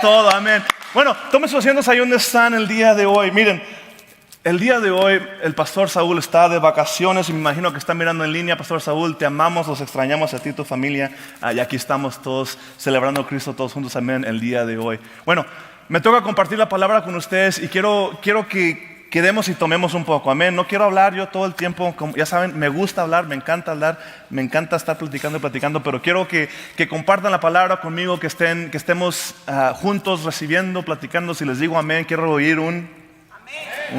todo, amén. Bueno, tomen sus asientos ahí donde están el día de hoy. Miren, el día de hoy el pastor Saúl está de vacaciones y me imagino que está mirando en línea. Pastor Saúl, te amamos, los extrañamos a ti y tu familia. Y aquí estamos todos celebrando a Cristo todos juntos, amén, el día de hoy. Bueno, me toca compartir la palabra con ustedes y quiero que quedemos y tomemos un poco, amén. No quiero hablar yo todo el tiempo, como ya saben, me gusta hablar, me encanta estar platicando, pero quiero que compartan la palabra conmigo, que estemos juntos recibiendo, platicando. Si les digo amén, quiero oír un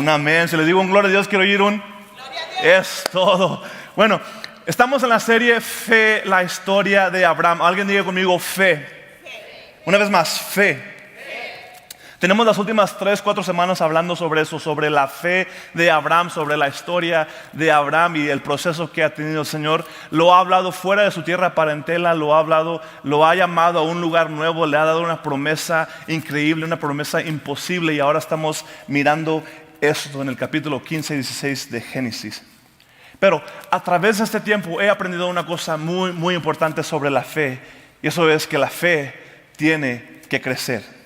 amén. Si les digo un gloria a Dios, quiero oír un gloria a Dios. Es todo. Bueno, estamos en la serie Fe, la historia de Abraham. Alguien diga conmigo fe. Una vez más, fe. Tenemos las últimas 3-4 semanas hablando sobre eso, sobre la fe de Abraham, sobre la historia de Abraham y el proceso que ha tenido el Señor. Lo ha hablado fuera de su tierra parentela, lo ha llamado a un lugar nuevo, le ha dado una promesa increíble, una promesa imposible, y ahora estamos mirando esto en el capítulo 15 y 16 de Génesis. Pero a través de este tiempo he aprendido una cosa muy, muy importante sobre la fe, y eso es que la fe tiene que crecer.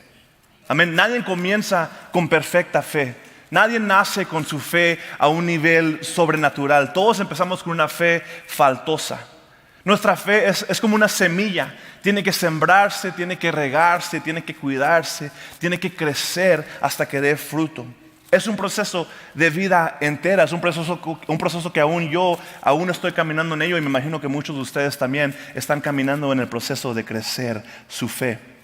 Amén. Nadie comienza con perfecta fe. Nadie nace con su fe a un nivel sobrenatural. Todos empezamos con una fe faltosa. Nuestra fe es como una semilla. Tiene que sembrarse, tiene que regarse, tiene que cuidarse, tiene que crecer hasta que dé fruto. Es un proceso de vida entera, es un proceso que aún estoy caminando en ello, y me imagino que muchos de ustedes también están caminando en el proceso de crecer su fe.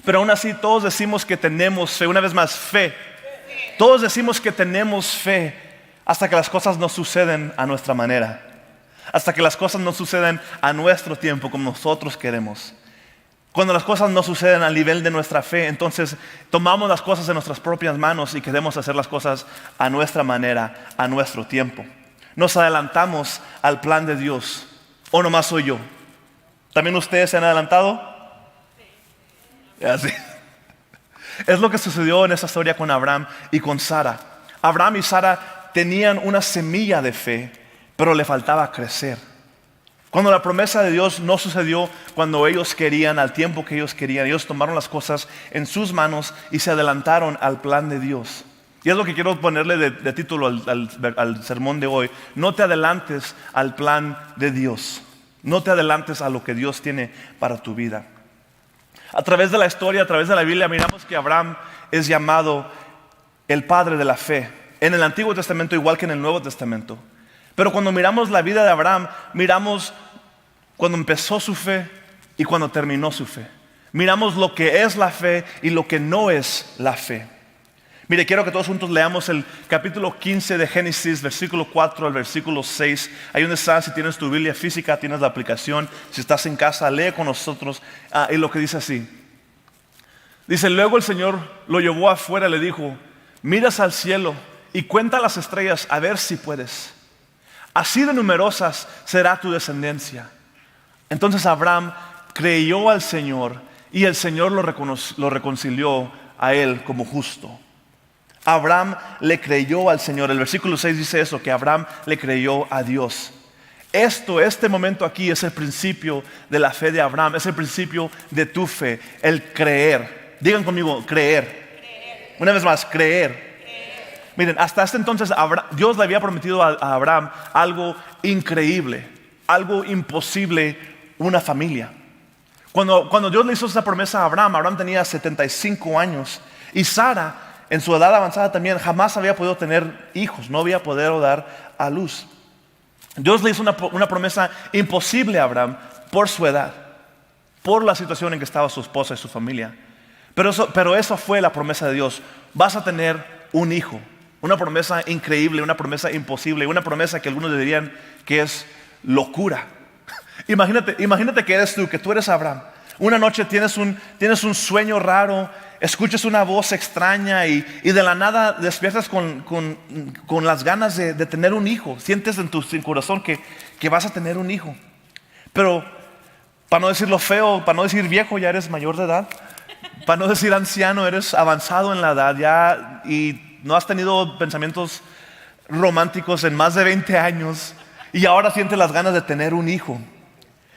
Pero aún así todos decimos que tenemos fe. Una vez más, fe. Todos decimos que tenemos fe hasta que las cosas no suceden a nuestra manera, hasta que las cosas no suceden a nuestro tiempo como nosotros queremos. Cuando las cosas no suceden al nivel de nuestra fe, entonces tomamos las cosas en nuestras propias manos y queremos hacer las cosas a nuestra manera, a nuestro tiempo. Nos adelantamos al plan de Dios. ¿O nomás soy yo? ¿También ustedes se han adelantado? Así. Es lo que sucedió en esa historia con Abraham y con Sara. Abraham y Sara tenían una semilla de fe, pero le faltaba crecer. Cuando la promesa de Dios no sucedió cuando ellos querían, al tiempo que ellos querían, ellos tomaron las cosas en sus manos y se adelantaron al plan de Dios. Y es lo que quiero ponerle de título al sermón de hoy. No te adelantes al plan de Dios. No te adelantes a lo que Dios tiene para tu vida. A través de la historia, a través de la Biblia, miramos que Abraham es llamado el padre de la fe. En el Antiguo Testamento igual que en el Nuevo Testamento. Pero cuando miramos la vida de Abraham, miramos cuando empezó su fe y cuando terminó su fe. Miramos lo que es la fe y lo que no es la fe. Mire, quiero que todos juntos leamos el capítulo 15 de Génesis, versículo 4 al versículo 6. Ahí donde estás, si tienes tu Biblia física, tienes la aplicación. Si estás en casa, lee con nosotros. Y lo que dice así. Dice, luego el Señor lo llevó afuera y le dijo, miras al cielo y cuenta las estrellas a ver si puedes. Así de numerosas será tu descendencia. Entonces Abraham creyó al Señor y el Señor lo reconcilió a él como justo. Abraham le creyó al Señor. El versículo 6 dice eso, que Abraham le creyó a Dios. Este momento aquí es el principio de la fe de Abraham, es el principio de tu fe, el creer. Digan conmigo, creer. Una vez más, creer. Miren, hasta este entonces Dios le había prometido a Abraham algo increíble, algo imposible, una familia. Cuando Dios le hizo esa promesa a Abraham tenía 75 años y Sara, en su edad avanzada también, jamás había podido tener hijos, no había podido dar a luz. Dios le hizo una promesa imposible a Abraham por su edad, por la situación en que estaba su esposa y su familia. Pero eso fue la promesa de Dios. Vas a tener un hijo. Una promesa increíble, una promesa imposible, una promesa que algunos dirían que es locura. Imagínate que eres tú, que tú eres Abraham. Una noche tienes un sueño raro, escuchas una voz extraña y de la nada despiertas con las ganas de tener un hijo. Sientes en tu corazón que vas a tener un hijo. Pero para no decir lo feo, para no decir viejo, ya eres mayor de edad. Para no decir anciano, eres avanzado en la edad ya y no has tenido pensamientos románticos en más de 20 años y ahora sientes las ganas de tener un hijo.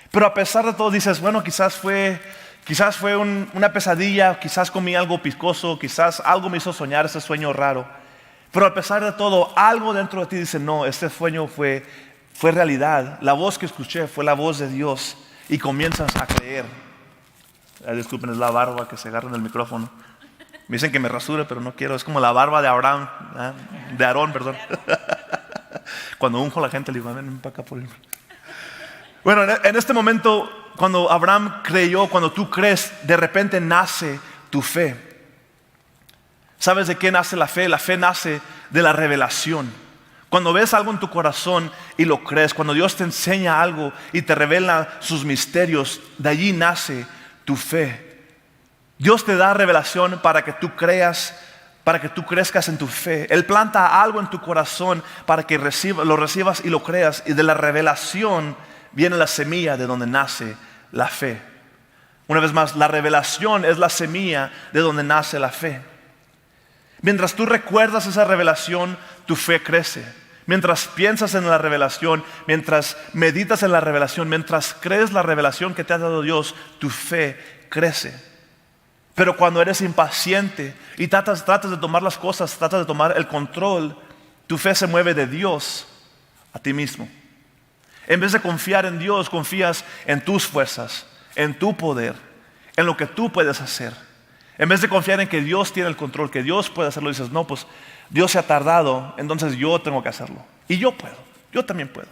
Pero a pesar de todo dices, bueno, quizás fue Quizás fue una pesadilla, quizás comí algo picoso, quizás algo me hizo soñar ese sueño raro. Pero a pesar de todo, algo dentro de ti dice, no, este sueño fue realidad. La voz que escuché fue la voz de Dios y comienzas a creer. Disculpen, es la barba que se agarra en el micrófono. Me dicen que me rasure, pero no quiero. Es como la barba de Abraham, de Aarón, perdón. Cuando unjo a la gente, le digo, ven para acá por el... Bueno, en este momento, cuando Abraham creyó, cuando tú crees, de repente nace tu fe. ¿Sabes de qué nace la fe? La fe nace de la revelación. Cuando ves algo en tu corazón y lo crees, cuando Dios te enseña algo y te revela sus misterios, de allí nace tu fe. Dios te da revelación para que tú creas, para que tú crezcas en tu fe. Él planta algo en tu corazón para que lo recibas y lo creas. Y de la revelación viene la semilla de donde nace la fe. Una vez más, la revelación es la semilla de donde nace la fe. Mientras tú recuerdas esa revelación, tu fe crece. Mientras piensas en la revelación, mientras meditas en la revelación, mientras crees la revelación que te ha dado Dios, tu fe crece. Pero cuando eres impaciente y tratas de tomar las cosas, tratas de tomar el control, tu fe se mueve de Dios a ti mismo. En vez de confiar en Dios, confías en tus fuerzas, en tu poder, en lo que tú puedes hacer. En vez de confiar en que Dios tiene el control, que Dios puede hacerlo, dices, no, pues Dios se ha tardado, entonces yo tengo que hacerlo. Y yo puedo, yo también puedo.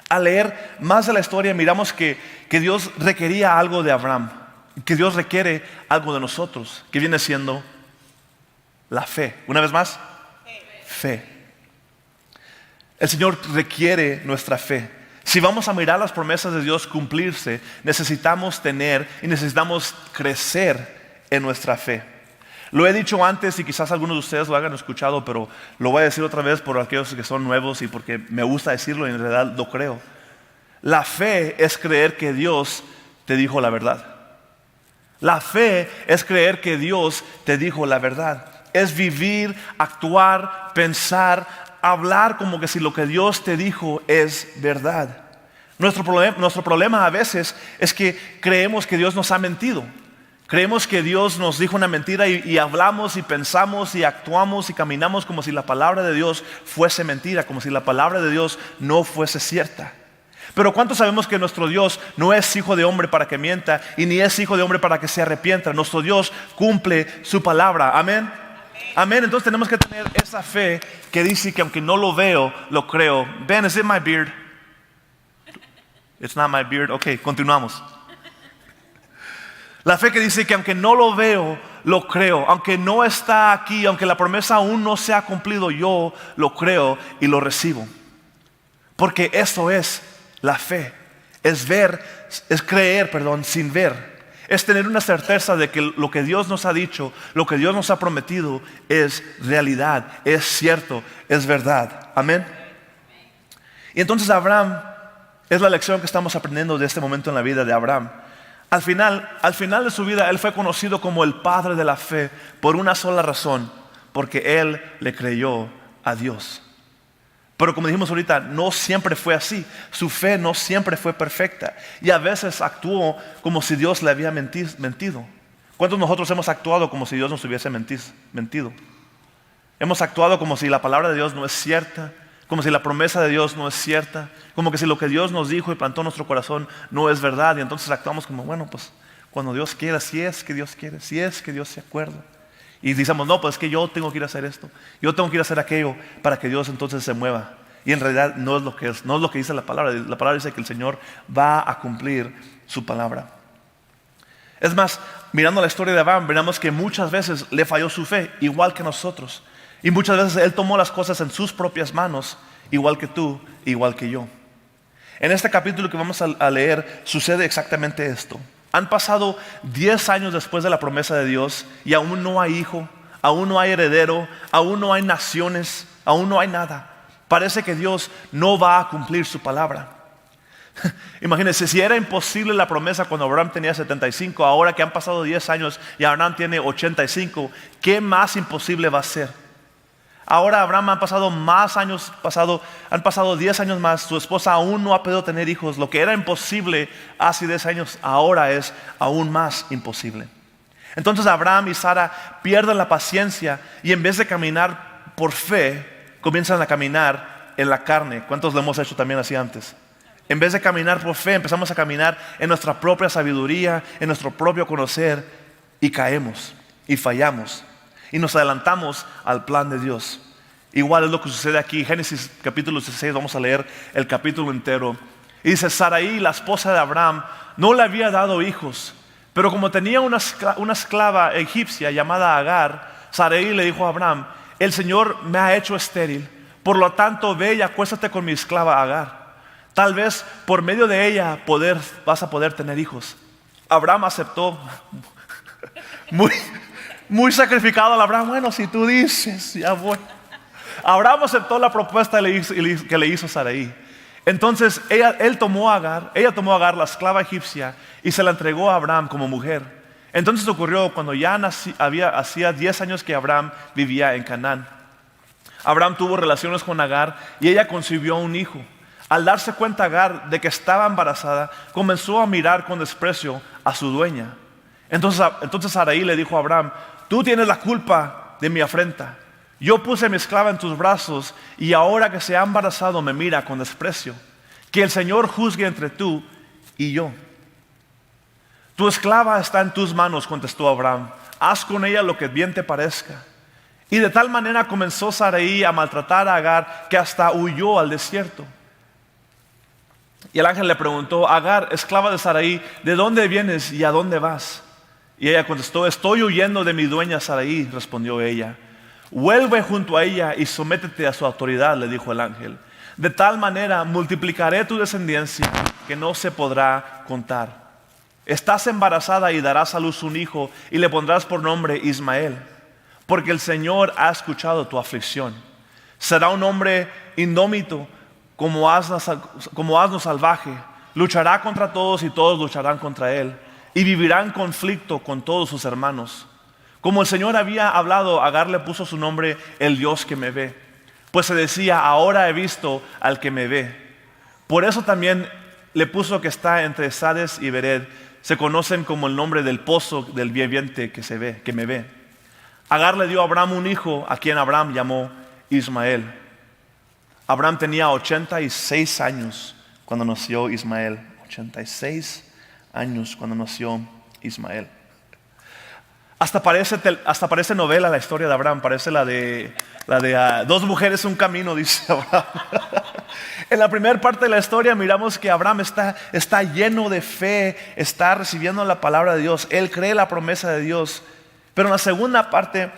Al leer más de la historia, miramos que Dios requería algo de Abraham. Que Dios requiere algo de nosotros, que viene siendo la fe. Una vez más, fe. El Señor requiere nuestra fe. Si vamos a mirar las promesas de Dios cumplirse, necesitamos tener y necesitamos crecer en nuestra fe. Lo he dicho antes y quizás algunos de ustedes lo hayan escuchado, pero lo voy a decir otra vez por aquellos que son nuevos y porque me gusta decirlo y en realidad lo creo. La fe es creer que Dios te dijo la verdad. La fe es creer que Dios te dijo la verdad. Es vivir, actuar, pensar, hablar como que si lo que Dios te dijo es verdad. Nuestro problema a veces es que creemos que Dios nos ha mentido. Creemos que Dios nos dijo una mentira y hablamos y pensamos y actuamos y caminamos como si la palabra de Dios fuese mentira, como si la palabra de Dios no fuese cierta. Pero ¿cuántos sabemos que nuestro Dios no es hijo de hombre para que mienta y ni es hijo de hombre para que se arrepienta? Nuestro Dios cumple su palabra. Amén. Amén. Entonces tenemos que tener esa fe que dice que aunque no lo veo, lo creo. Ben, is it my beard? It's not my beard. Ok, continuamos. La fe que dice que aunque no lo veo, lo creo. Aunque no está aquí, aunque la promesa aún no se ha cumplido, yo lo creo y lo recibo. Porque eso es la fe. Es creer, sin ver. Es tener una certeza de que lo que Dios nos ha dicho, lo que Dios nos ha prometido es realidad, es cierto, es verdad. Amén. Y entonces Abraham es la lección que estamos aprendiendo de este momento en la vida de Abraham. Al final de su vida, él fue conocido como el padre de la fe por una sola razón, porque él le creyó a Dios. Pero como dijimos ahorita, no siempre fue así. Su fe no siempre fue perfecta. Y a veces actuó como si Dios le había mentido. ¿Cuántos de nosotros hemos actuado como si Dios nos hubiese mentido? Hemos actuado como si la palabra de Dios no es cierta, como si la promesa de Dios no es cierta, como que si lo que Dios nos dijo y plantó en nuestro corazón no es verdad. Y entonces actuamos como, bueno, pues cuando Dios quiera, si es que Dios quiere, si es que Dios se acuerda. Y decimos, no, pues es que yo tengo que ir a hacer esto, yo tengo que ir a hacer aquello para que Dios entonces se mueva. Y en realidad no es lo que es, no es lo que dice la palabra. La palabra dice que el Señor va a cumplir su palabra. Es más, mirando la historia de Abraham, veremos que muchas veces le falló su fe, igual que nosotros. Y muchas veces él tomó las cosas en sus propias manos, igual que tú, igual que yo. En este capítulo que vamos a leer, sucede exactamente esto. Han pasado 10 años después de la promesa de Dios y aún no hay hijo, aún no hay heredero, aún no hay naciones, aún no hay nada. Parece que Dios no va a cumplir su palabra. Imagínense, si era imposible la promesa cuando Abraham tenía 75, ahora que han pasado 10 años y Abraham tiene 85, ¿qué más imposible va a ser? Ahora Abraham han pasado han pasado 10 años más. Su esposa aún no ha podido tener hijos. Lo que era imposible hace 10 años, ahora es aún más imposible. Entonces Abraham y Sara pierden la paciencia y en vez de caminar por fe, comienzan a caminar en la carne. ¿Cuántos lo hemos hecho también así antes? En vez de caminar por fe, empezamos a caminar en nuestra propia sabiduría, en nuestro propio conocer, y caemos y fallamos y nos adelantamos al plan de Dios. Igual es lo que sucede aquí. Génesis capítulo 16, vamos a leer el capítulo entero. Y dice: Sarai, la esposa de Abraham, no le había dado hijos, pero como tenía una esclava egipcia llamada Agar, Sarai le dijo a Abraham: el Señor me ha hecho estéril, por lo tanto ve y acuéstate con mi esclava Agar. Tal vez por medio de ella vas a poder tener hijos. Abraham aceptó. Muy sacrificado al Abraham. Bueno, si tú dices, ya voy. Abraham aceptó la propuesta que le hizo Sarai. Entonces ella tomó a Agar, la esclava egipcia, y se la entregó a Abraham como mujer. Entonces ocurrió cuando ya hacía 10 años que Abraham vivía en Canaán. Abraham tuvo relaciones con Agar y ella concibió un hijo. Al darse cuenta Agar de que estaba embarazada, comenzó a mirar con desprecio a su dueña. Entonces Sarai le dijo a Abraham: tú tienes la culpa de mi afrenta. Yo puse a mi esclava en tus brazos y ahora que se ha embarazado me mira con desprecio. Que el Señor juzgue entre tú y yo. Tu esclava está en tus manos, contestó Abraham. Haz con ella lo que bien te parezca. Y de tal manera comenzó Sarai a maltratar a Agar que hasta huyó al desierto. Y el ángel le preguntó: Agar, esclava de Sarai, ¿de dónde vienes y a dónde vas? Y ella contestó: estoy huyendo de mi dueña Sarai, respondió ella. Vuelve junto a ella y sométete a su autoridad, le dijo el ángel. De tal manera multiplicaré tu descendencia que no se podrá contar. Estás embarazada y darás a luz un hijo y le pondrás por nombre Ismael, porque el Señor ha escuchado tu aflicción. Será un hombre indómito como asno salvaje. Luchará contra todos y todos lucharán contra él. Y vivirá en conflicto con todos sus hermanos. Como el Señor había hablado, Agar le puso su nombre el Dios que me ve. Pues se decía: ahora he visto al que me ve. Por eso también le puso que está entre Sades y Bered. Se conocen como el nombre del pozo del viviente que me ve. Agar le dio a Abraham un hijo, a quien Abraham llamó Ismael. Abraham tenía 86 años cuando nació Ismael. 86 años cuando nació Ismael. Hasta parece novela la historia de Abraham. Parece la de dos mujeres, un camino, dice Abraham. En la primera parte de la historia miramos que Abraham está lleno de fe, está recibiendo la palabra de Dios. Él cree la promesa de Dios. Pero en la segunda parte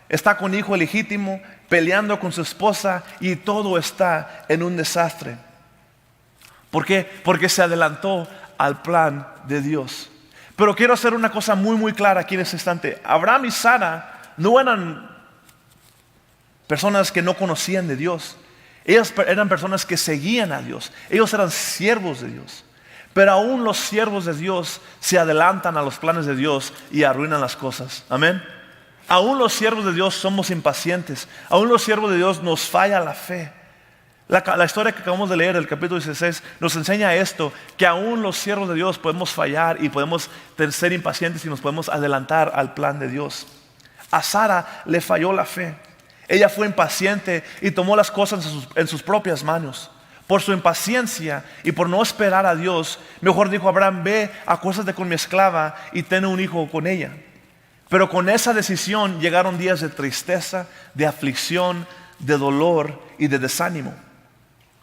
está con hijo legítimo, peleando con su esposa y todo está en un desastre. ¿Por qué? Porque se adelantó al plan de Dios. Pero quiero hacer una cosa muy clara aquí en este instante. Abraham y Sara no eran personas que no conocían de Dios. Ellas eran personas que seguían a Dios. Ellos eran siervos de Dios. Pero aún los siervos de Dios se adelantan a los planes de Dios y arruinan las cosas. Amén. Aún los siervos de Dios somos impacientes. Aún los siervos de Dios nos falla la fe. La historia que acabamos de leer, el capítulo 16, nos enseña esto, que aún los siervos de Dios podemos fallar y podemos ser impacientes y nos podemos adelantar al plan de Dios. A Sara le falló la fe. Ella fue impaciente y tomó las cosas en sus propias manos. Por su impaciencia y por no esperar a Dios, mejor dijo Abraham: ve, acuéstate con mi esclava y ten un hijo con ella. Pero con esa decisión llegaron días de tristeza, de aflicción, de dolor y de desánimo.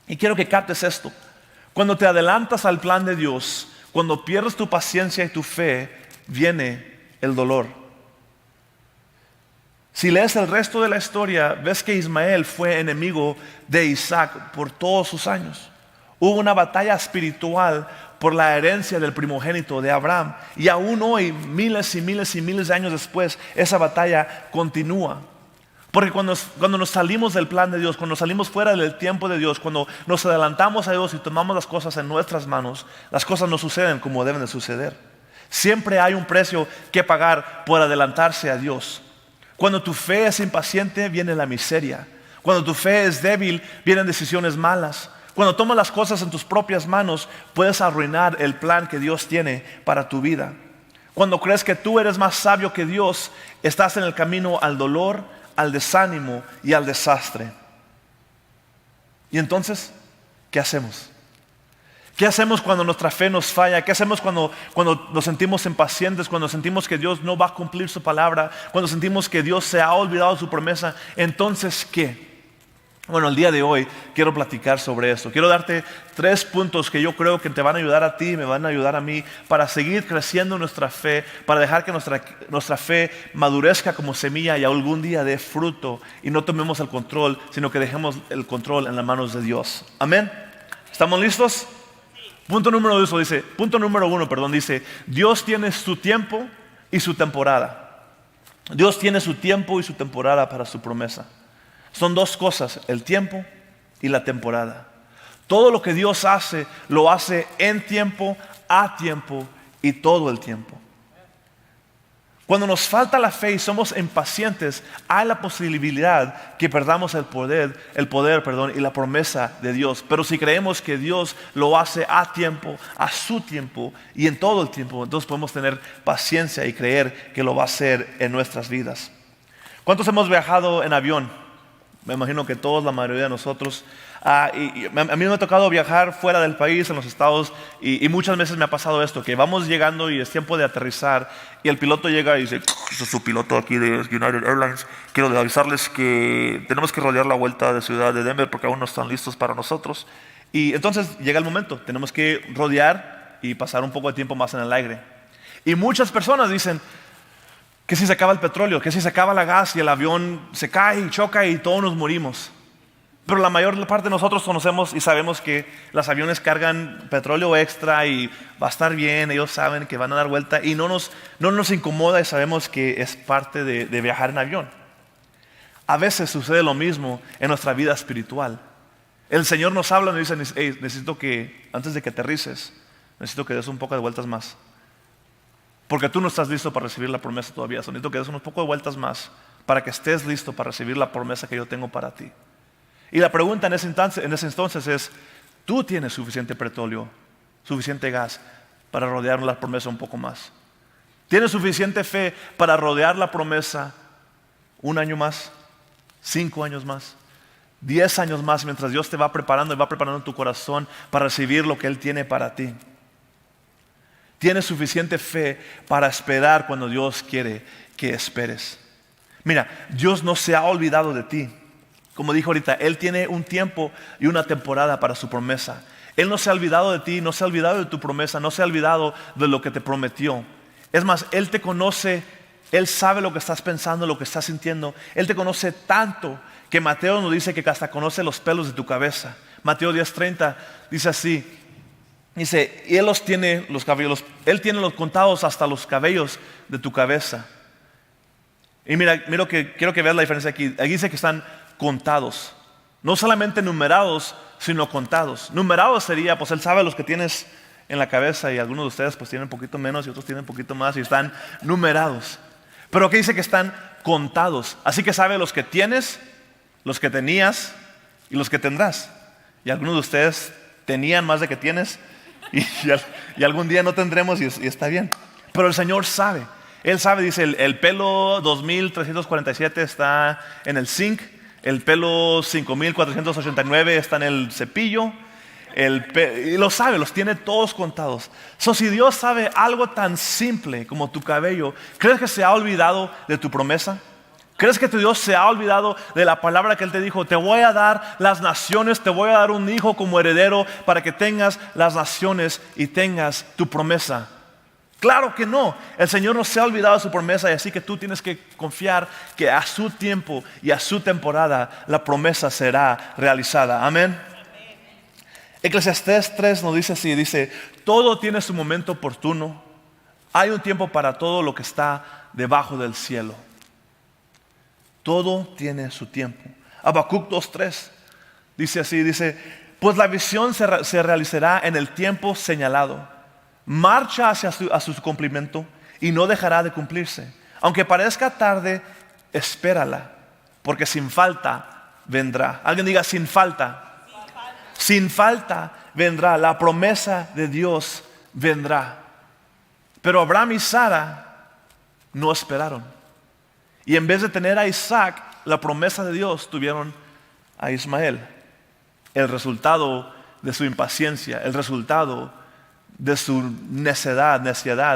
Y quiero que captes esto. Cuando te adelantas al plan de Dios, cuando pierdes tu paciencia y tu fe, viene el dolor. Si lees el resto de la historia, ves que Ismael fue enemigo de Isaac por todos sus años. Hubo una batalla espiritual por la herencia del primogénito de Abraham. Y aún hoy, miles y miles y miles de años después, esa batalla continúa. Porque cuando nos salimos del plan de Dios, cuando salimos fuera del tiempo de Dios, cuando nos adelantamos a Dios y tomamos las cosas en nuestras manos, las cosas no suceden como deben de suceder. Siempre hay un precio que pagar por adelantarse a Dios. Cuando tu fe es impaciente, viene la miseria. Cuando tu fe es débil, vienen decisiones malas. Cuando tomas las cosas en tus propias manos, puedes arruinar el plan que Dios tiene para tu vida. Cuando crees que tú eres más sabio que Dios, estás en el camino al dolor, al desánimo y al desastre. Y entonces, ¿qué hacemos? ¿Qué hacemos cuando nuestra fe nos falla? ¿Qué hacemos cuando nos sentimos impacientes? Cuando sentimos que Dios no va a cumplir su palabra. Cuando sentimos que Dios se ha olvidado de su promesa. Entonces, ¿qué? Bueno, el día de hoy quiero platicar sobre esto. Quiero darte 3 puntos que yo creo que te van a ayudar a ti, me van a ayudar a mí, para seguir creciendo en nuestra fe, para dejar que nuestra fe madurezca como semilla y algún día dé fruto y no tomemos el control, sino que dejemos el control en las manos de Dios. Amén. ¿Estamos listos? Punto número 1 dice, Dios tiene su tiempo y su temporada. Dios tiene su tiempo y su temporada para su promesa. Son 2 cosas, el tiempo y la temporada. Todo lo que Dios hace, lo hace en tiempo, a tiempo y todo el tiempo. Cuando nos falta la fe y somos impacientes, hay la posibilidad que perdamos el poder, y la promesa de Dios. Pero si creemos que Dios lo hace a tiempo, a su tiempo y en todo el tiempo, entonces podemos tener paciencia y creer que lo va a hacer en nuestras vidas. ¿Cuántos hemos viajado en avión? Me imagino que todos, la mayoría de nosotros. A mí me ha tocado viajar fuera del país, en los estados, y muchas veces me ha pasado esto, que vamos llegando y es tiempo de aterrizar, y el piloto llega y dice, este es su piloto aquí de United Airlines, quiero avisarles que tenemos que rodear la vuelta de ciudad de Denver porque aún no están listos para nosotros. Y entonces llega el momento, tenemos que rodear y pasar un poco de tiempo más en el aire. Y muchas personas dicen, que si se acaba el petróleo, que si se acaba la gas y el avión se cae y choca y todos nos morimos. Pero la mayor parte de nosotros conocemos y sabemos que los aviones cargan petróleo extra y va a estar bien, ellos saben que van a dar vuelta y no nos incomoda y sabemos que es parte de viajar en avión. A veces sucede lo mismo en nuestra vida espiritual. El Señor nos habla y nos dice, hey, necesito que antes de que aterrices, necesito que des un poco de vueltas más. Porque tú no estás listo para recibir la promesa todavía. Necesito que des unos pocos de vueltas más para que estés listo para recibir la promesa que yo tengo para ti. Y la pregunta en ese entonces es, ¿tú tienes suficiente petróleo, suficiente gas para rodear la promesa un poco más? ¿Tienes suficiente fe para rodear la promesa 1 año más, 5 años más, 10 años más, mientras Dios te va preparando y va preparando tu corazón para recibir lo que Él tiene para ti? Tienes suficiente fe para esperar cuando Dios quiere que esperes. Mira, Dios no se ha olvidado de ti. Como dijo ahorita, Él tiene un tiempo y una temporada para su promesa. Él no se ha olvidado de ti, no se ha olvidado de tu promesa, no se ha olvidado de lo que te prometió. Es más, Él te conoce, Él sabe lo que estás pensando, lo que estás sintiendo. Él te conoce tanto que Mateo nos dice que hasta conoce los pelos de tu cabeza. Mateo 10:30 dice así. Dice, y Él los tiene los cabellos, Él tiene los contados hasta los cabellos de tu cabeza. Y mira que quiero que veas la diferencia aquí. Aquí dice que están contados. No solamente numerados, sino contados. Numerados sería, pues Él sabe los que tienes en la cabeza y algunos de ustedes pues tienen un poquito menos y otros tienen un poquito más y están numerados. Pero aquí dice que están contados. Así que sabe los que tienes, los que tenías y los que tendrás. Y algunos de ustedes tenían más de que tienes. Y algún día no tendremos y está bien. Pero el Señor sabe. Él sabe, dice, el pelo 2347 está en el zinc. El pelo 5489 está en el cepillo. Y lo sabe, los tiene todos contados. Si Dios sabe algo tan simple como tu cabello, ¿crees que se ha olvidado de tu promesa? ¿Crees que tu Dios se ha olvidado de la palabra que Él te dijo? Te voy a dar las naciones, te voy a dar un hijo como heredero para que tengas las naciones y tengas tu promesa. Claro que no. El Señor no se ha olvidado de su promesa y así que tú tienes que confiar que a su tiempo y a su temporada la promesa será realizada. Amén. Eclesiastés 3 nos dice así, dice, todo tiene su momento oportuno. Hay un tiempo para todo lo que está debajo del cielo. Todo tiene su tiempo. Habacuc 2:3 dice así, dice, pues la visión se realizará en el tiempo señalado. Marcha hacia su cumplimiento y no dejará de cumplirse. Aunque parezca tarde, espérala, porque sin falta vendrá. Alguien diga sin falta. Sin falta vendrá. La promesa de Dios vendrá. Pero Abraham y Sara no esperaron. Y en vez de tener a Isaac, la promesa de Dios, tuvieron a Ismael. El resultado de su impaciencia, el resultado de su necedad,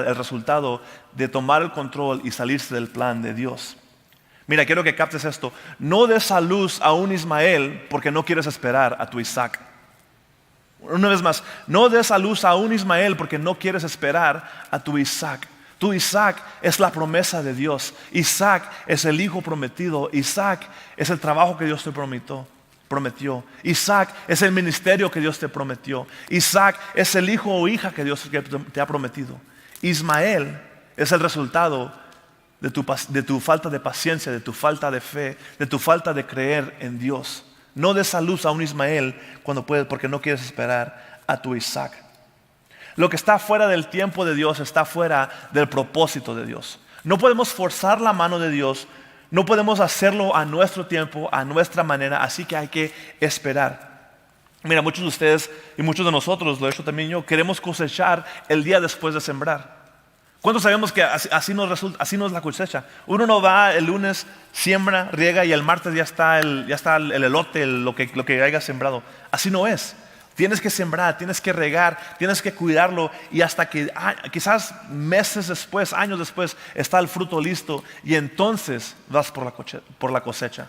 el resultado de tomar el control y salirse del plan de Dios. Mira, quiero que captes esto. No des a luz a un Ismael porque no quieres esperar a tu Isaac. Una vez más, no des a luz a un Ismael porque no quieres esperar a tu Isaac. Tu Isaac es la promesa de Dios. Isaac es el hijo prometido. Isaac es el trabajo que Dios te prometió. Isaac es el ministerio que Dios te prometió. Isaac es el hijo o hija que Dios te ha prometido. Ismael es el resultado de tu falta de paciencia, de tu falta de fe, de tu falta de creer en Dios. No des a luz a un Ismael cuando puedes, porque no quieres esperar a tu Isaac. Lo que está fuera del tiempo de Dios está fuera del propósito de Dios. No podemos forzar la mano de Dios. No podemos hacerlo a nuestro tiempo, a nuestra manera, así que hay que esperar. Mira, muchos de ustedes y muchos de nosotros, lo he hecho también yo, queremos cosechar el día después de sembrar. ¿Cuántos sabemos que así nos es la cosecha? Uno no va el lunes, siembra, riega y el martes ya está el elote, lo que haya sembrado. Así no es. Tienes que sembrar, tienes que regar, tienes que cuidarlo y hasta que quizás meses después, años después, está el fruto listo y entonces vas por la cosecha.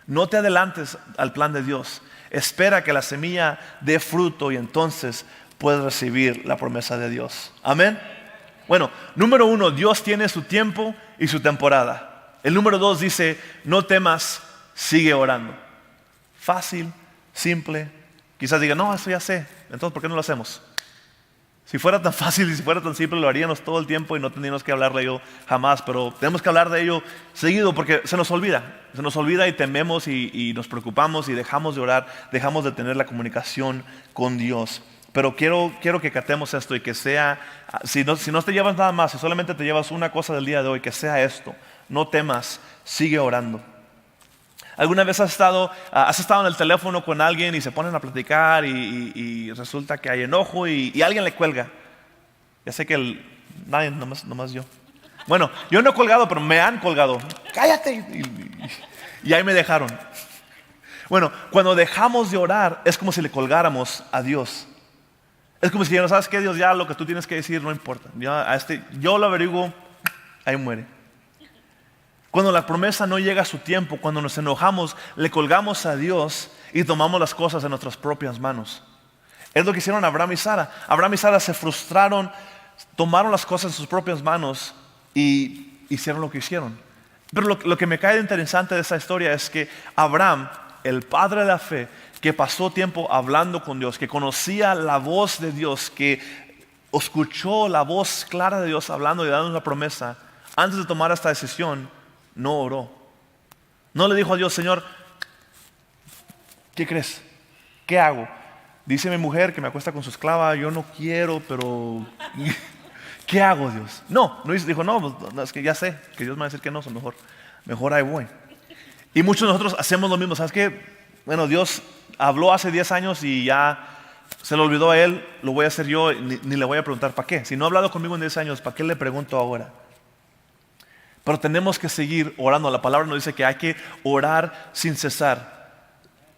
No te adelantes al plan de Dios. Espera que la semilla dé fruto y entonces puedes recibir la promesa de Dios. Amén. Bueno, número 1, Dios tiene su tiempo y su temporada. El número 2 dice, no temas, sigue orando. Fácil, simple. Quizás digan, no, eso ya sé, entonces ¿por qué no lo hacemos? Si fuera tan fácil y si fuera tan simple, lo haríamos todo el tiempo y no tendríamos que hablar de ello jamás, pero tenemos que hablar de ello seguido porque se nos olvida y tememos y nos preocupamos y dejamos de orar, dejamos de tener la comunicación con Dios. Pero quiero que captemos esto y que sea, si no te llevas nada más, si solamente te llevas una cosa del día de hoy, que sea esto, no temas, sigue orando. ¿Alguna vez has estado en el teléfono con alguien y se ponen a platicar y resulta que hay enojo y alguien le cuelga? Ya sé que nadie, nomás yo. Bueno, yo no he colgado, pero me han colgado. ¡Cállate! Y ahí me dejaron. Bueno, cuando dejamos de orar es como si le colgáramos a Dios. Es como si no sabes qué, Dios, ya lo que tú tienes que decir no importa. Yo lo averiguo, ahí muere. Cuando la promesa no llega a su tiempo, cuando nos enojamos, le colgamos a Dios y tomamos las cosas en nuestras propias manos. Es lo que hicieron Abraham y Sara. Abraham y Sara se frustraron, tomaron las cosas en sus propias manos y hicieron lo que hicieron. Pero lo que me cae de interesante de esa historia es que Abraham, el padre de la fe, que pasó tiempo hablando con Dios, que conocía la voz de Dios, que escuchó la voz clara de Dios hablando y dando una promesa, antes de tomar esta decisión, no oró. No le dijo a Dios, Señor, ¿qué crees? ¿Qué hago? Dice mi mujer que me acuesta con su esclava, yo no quiero, pero ¿qué hago, Dios? No dijo, no, es que ya sé que Dios me va a decir que no, mejor ahí voy. Y muchos de nosotros hacemos lo mismo. ¿Sabes qué? Bueno, Dios habló hace 10 años y ya se lo olvidó a Él, lo voy a hacer yo, ni le voy a preguntar ¿para qué? Si no ha hablado conmigo en 10 años, ¿para qué le pregunto ahora? Pero tenemos que seguir orando. La palabra nos dice que hay que orar sin cesar.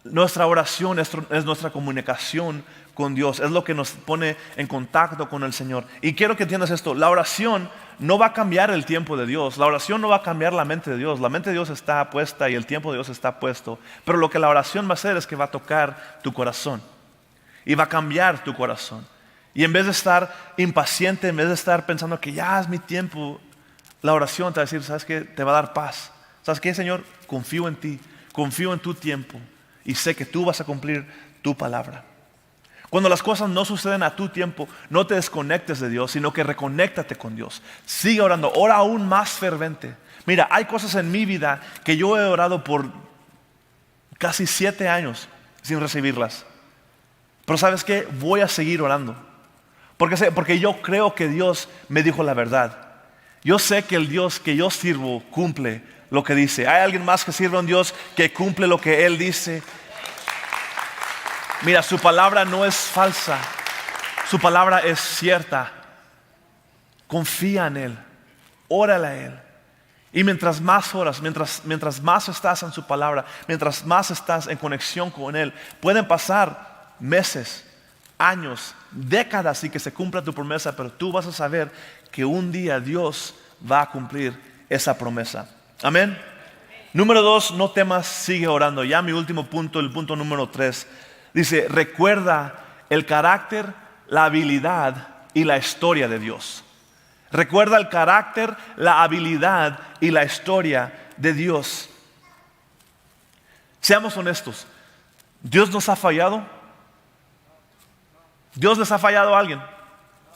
Nuestra oración es nuestra comunicación con Dios. Es lo que nos pone en contacto con el Señor. Y quiero que entiendas esto. La oración no va a cambiar el tiempo de Dios. La oración no va a cambiar la mente de Dios. La mente de Dios está puesta y el tiempo de Dios está puesto. Pero lo que la oración va a hacer es que va a tocar tu corazón. Y va a cambiar tu corazón. Y en vez de estar impaciente, en vez de estar pensando que ya es mi tiempo, la oración te va a decir, ¿sabes qué? Te va a dar paz. ¿Sabes qué, Señor? Confío en ti, confío en tu tiempo y sé que tú vas a cumplir tu palabra. Cuando las cosas no suceden a tu tiempo, no te desconectes de Dios, sino que reconéctate con Dios. Sigue orando, ora aún más fervente. Mira, hay cosas en mi vida que yo he orado por casi 7 años sin recibirlas. Pero ¿sabes qué? Voy a seguir orando. Porque yo creo que Dios me dijo la verdad. Yo sé que el Dios que yo sirvo cumple lo que dice. ¿Hay alguien más que sirve a un Dios que cumple lo que Él dice? Mira, su palabra no es falsa. Su palabra es cierta. Confía en Él. Órale a Él. Y mientras más oras, mientras más estás en su palabra, mientras más estás en conexión con Él, pueden pasar meses, años, décadas y que se cumpla tu promesa, pero tú vas a saber que un día Dios va a cumplir esa promesa. Amén. Número 2, no temas, sigue orando. Ya mi último punto, el punto número 3, dice, recuerda el carácter, la habilidad y la historia de Dios. Recuerda el carácter, la habilidad y la historia de Dios. Seamos honestos. ¿Dios nos ha fallado? ¿Dios les ha fallado a alguien?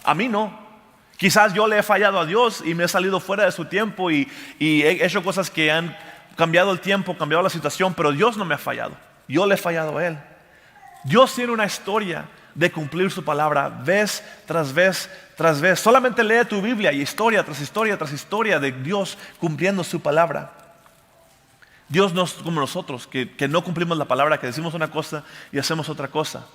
A mí no. Quizás yo le he fallado a Dios y me he salido fuera de su tiempo y he hecho cosas que han cambiado el tiempo, cambiado la situación, pero Dios no me ha fallado. Yo le he fallado a Él. Dios tiene una historia de cumplir su palabra vez tras vez tras vez. Solamente lee tu Biblia y historia tras historia tras historia de Dios cumpliendo su palabra. Dios no es como nosotros, que no cumplimos la palabra, que decimos una cosa y hacemos otra cosa.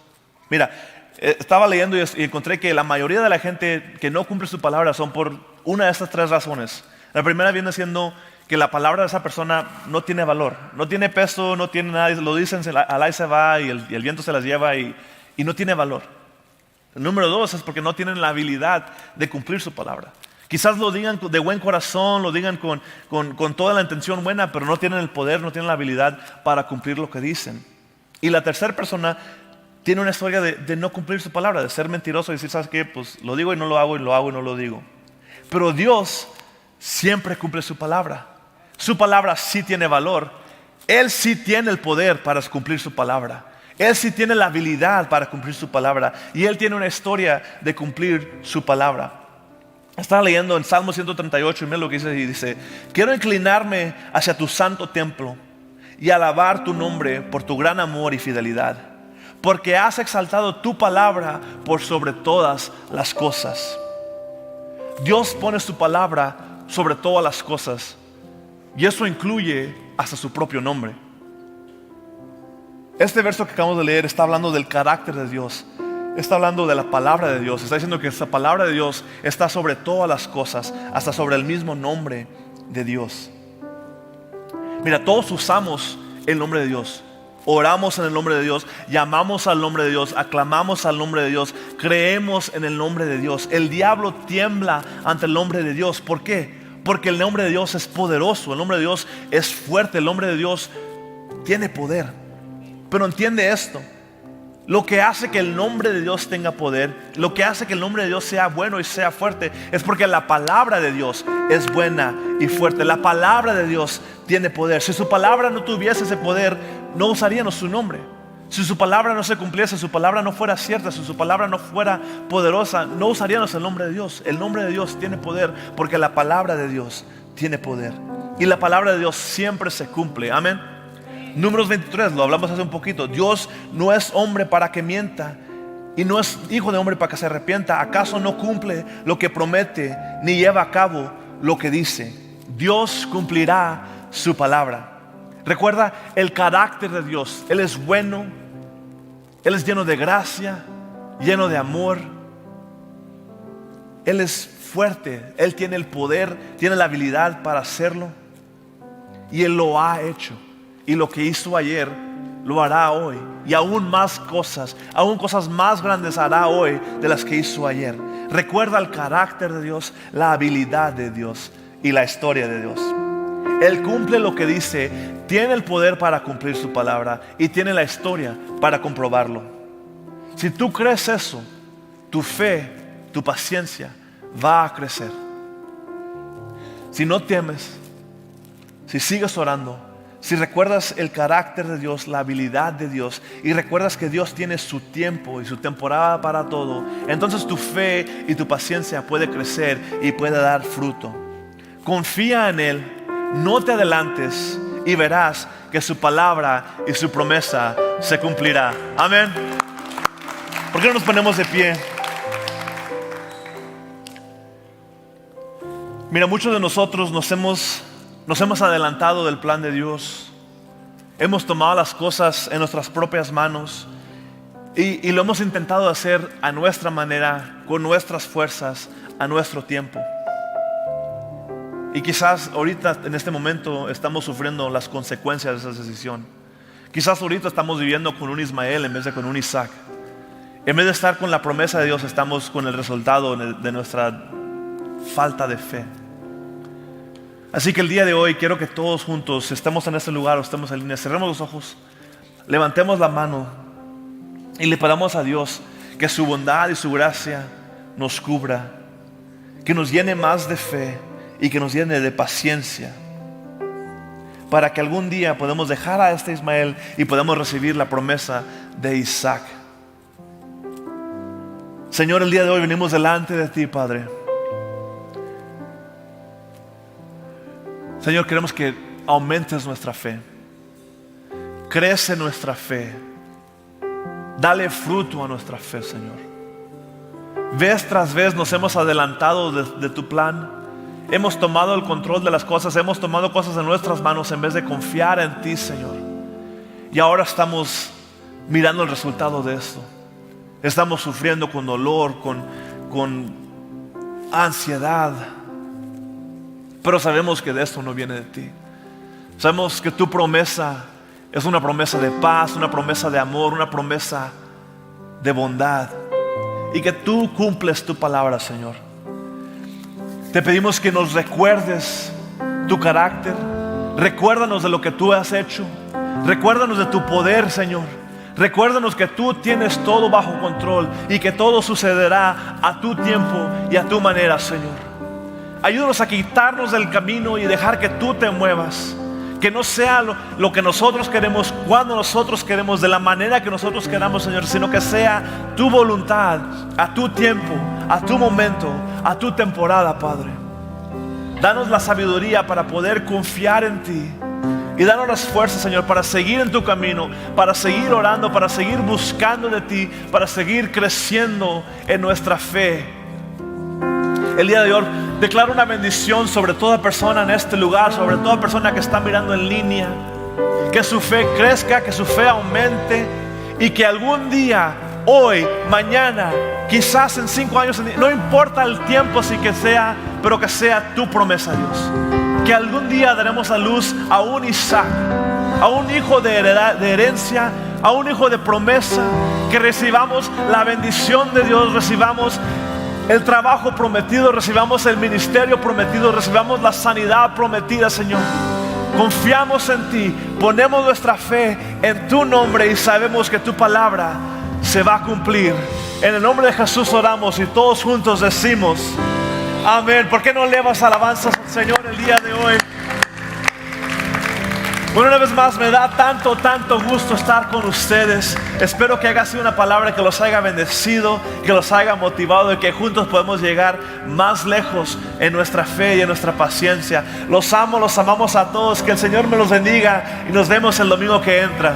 Mira, estaba leyendo y encontré que la mayoría de la gente que no cumple su palabra son por una de estas 3 razones. La primera viene siendo que la palabra de esa persona no tiene valor, no tiene peso, no tiene nada, lo dicen, al aire se va y el viento se las lleva y no tiene valor. El número 2 es porque no tienen la habilidad de cumplir su palabra. Quizás lo digan de buen corazón, lo digan con toda la intención buena, pero no tienen el poder, no tienen la habilidad para cumplir lo que dicen. Y la tercera persona tiene una historia de no cumplir su palabra, de ser mentiroso y decir, ¿sabes qué? Pues lo digo y no lo hago, y lo hago y no lo digo. Pero Dios siempre cumple su palabra. Su palabra sí tiene valor. Él sí tiene el poder para cumplir su palabra. Él sí tiene la habilidad para cumplir su palabra. Y Él tiene una historia de cumplir su palabra. Estaba leyendo en Salmo 138 y mira lo que dice, quiero inclinarme hacia tu santo templo y alabar tu nombre por tu gran amor y fidelidad, porque has exaltado tu palabra por sobre todas las cosas. Dios pone su palabra sobre todas las cosas y eso incluye hasta su propio nombre. Este verso que acabamos de leer está hablando del carácter de Dios. Está hablando de la palabra de Dios. Está diciendo que esa palabra de Dios está sobre todas las cosas, hasta sobre el mismo nombre de Dios. Mira, todos usamos el nombre de Dios. Oramos en el nombre de Dios, llamamos al nombre de Dios, aclamamos al nombre de Dios, creemos en el nombre de Dios. El diablo tiembla ante el nombre de Dios. ¿Por qué? Porque el nombre de Dios es poderoso, el nombre de Dios es fuerte, el nombre de Dios tiene poder. Pero entiende esto. Lo que hace que el nombre de Dios tenga poder, lo que hace que el nombre de Dios sea bueno y sea fuerte, es porque la palabra de Dios es buena y fuerte. La palabra de Dios tiene poder. Si su palabra no tuviese ese poder, no usaríamos su nombre. Si su palabra no se cumpliese, si su palabra no fuera cierta, si su palabra no fuera poderosa, no usaríamos el nombre de Dios. El nombre de Dios tiene poder porque la palabra de Dios tiene poder. Y la palabra de Dios siempre se cumple. Amén. Números 23, lo hablamos hace un poquito. Dios no es hombre para que mienta y no es hijo de hombre para que se arrepienta. ¿Acaso no cumple lo que promete ni lleva a cabo lo que dice? Dios cumplirá su palabra. Recuerda el carácter de Dios. Él es bueno, Él es lleno de gracia, lleno de amor. Él es fuerte, Él tiene el poder, tiene la habilidad para hacerlo y Él lo ha hecho. Y lo que hizo ayer, lo hará hoy. Y aún más cosas, aún cosas más grandes hará hoy de las que hizo ayer. Recuerda el carácter de Dios, la habilidad de Dios y la historia de Dios. Él cumple lo que dice, tiene el poder para cumplir su palabra y tiene la historia para comprobarlo. Si tú crees eso, tu fe, tu paciencia va a crecer. Si no temes, si sigues orando, si recuerdas el carácter de Dios, la habilidad de Dios y recuerdas que Dios tiene su tiempo y su temporada para todo, entonces tu fe y tu paciencia puede crecer y puede dar fruto. Confía en Él, no te adelantes y verás que su palabra y su promesa se cumplirá. Amén. ¿Por qué no nos ponemos de pie? Mira, muchos de nosotros nos hemos adelantado del plan de Dios. Hemos tomado las cosas en nuestras propias manos y lo hemos intentado hacer a nuestra manera, con nuestras fuerzas, a nuestro tiempo. Y quizás ahorita, en este momento, estamos sufriendo las consecuencias de esa decisión. Quizás ahorita estamos viviendo con un Ismael en vez de con un Isaac. En vez de estar con la promesa de Dios, estamos con el resultado de nuestra falta de fe. Así que el día de hoy quiero que todos juntos, estemos en este lugar o estemos en línea, cerremos los ojos, levantemos la mano y le pedamos a Dios que su bondad y su gracia nos cubra, que nos llene más de fe y que nos llene de paciencia, para que algún día podamos dejar a este Ismael y podamos recibir la promesa de Isaac. Señor, el día de hoy venimos delante de ti, Padre. Señor, queremos que aumentes nuestra fe. Crece nuestra fe. Dale fruto a nuestra fe, Señor. Vez tras vez nos hemos adelantado de tu plan. Hemos tomado el control de las cosas. Hemos tomado cosas en nuestras manos en vez de confiar en ti, Señor. Y ahora estamos mirando el resultado de esto. Estamos sufriendo con dolor, con ansiedad. Pero sabemos que de esto no viene de ti. Sabemos que tu promesa es una promesa de paz, una promesa de amor, una promesa de bondad. Y que tú cumples tu palabra, Señor. Te pedimos que nos recuerdes tu carácter. Recuérdanos de lo que tú has hecho. Recuérdanos de tu poder, Señor. Recuérdanos que tú tienes todo bajo control y que todo sucederá a tu tiempo y a tu manera, Señor. Ayúdanos a quitarnos del camino y dejar que tú te muevas. Que no sea lo que nosotros queremos, cuando nosotros queremos, de la manera que nosotros queramos, Señor, sino que sea tu voluntad, a tu tiempo, a tu momento, a tu temporada, Padre. Danos la sabiduría para poder confiar en ti. Y danos las fuerzas, Señor, para seguir en tu camino, para seguir orando, para seguir buscando de ti, para seguir creciendo en nuestra fe. El día de hoy declaro una bendición sobre toda persona en este lugar, sobre toda persona que está mirando en línea. Que su fe crezca, que su fe aumente y que algún día, hoy, mañana, quizás en 5 años, no importa el tiempo así que sea, pero que sea tu promesa, Dios. Que algún día daremos a luz a un Isaac, a un hijo de herencia, a un hijo de promesa. Que recibamos la bendición de Dios, recibamos el trabajo prometido, recibamos el ministerio prometido, recibamos la sanidad prometida, Señor. Confiamos en ti, ponemos nuestra fe en tu nombre y sabemos que tu palabra se va a cumplir. En el nombre de Jesús oramos y todos juntos decimos amén. ¿Por qué no elevas alabanzas al Señor el día de hoy? Bueno, una vez más me da tanto gusto estar con ustedes. Espero que haya sido una palabra que los haya bendecido, que los haya motivado y que juntos podemos llegar más lejos en nuestra fe y en nuestra paciencia. Los amo, los amamos a todos. Que el Señor me los bendiga y nos vemos el domingo que entra.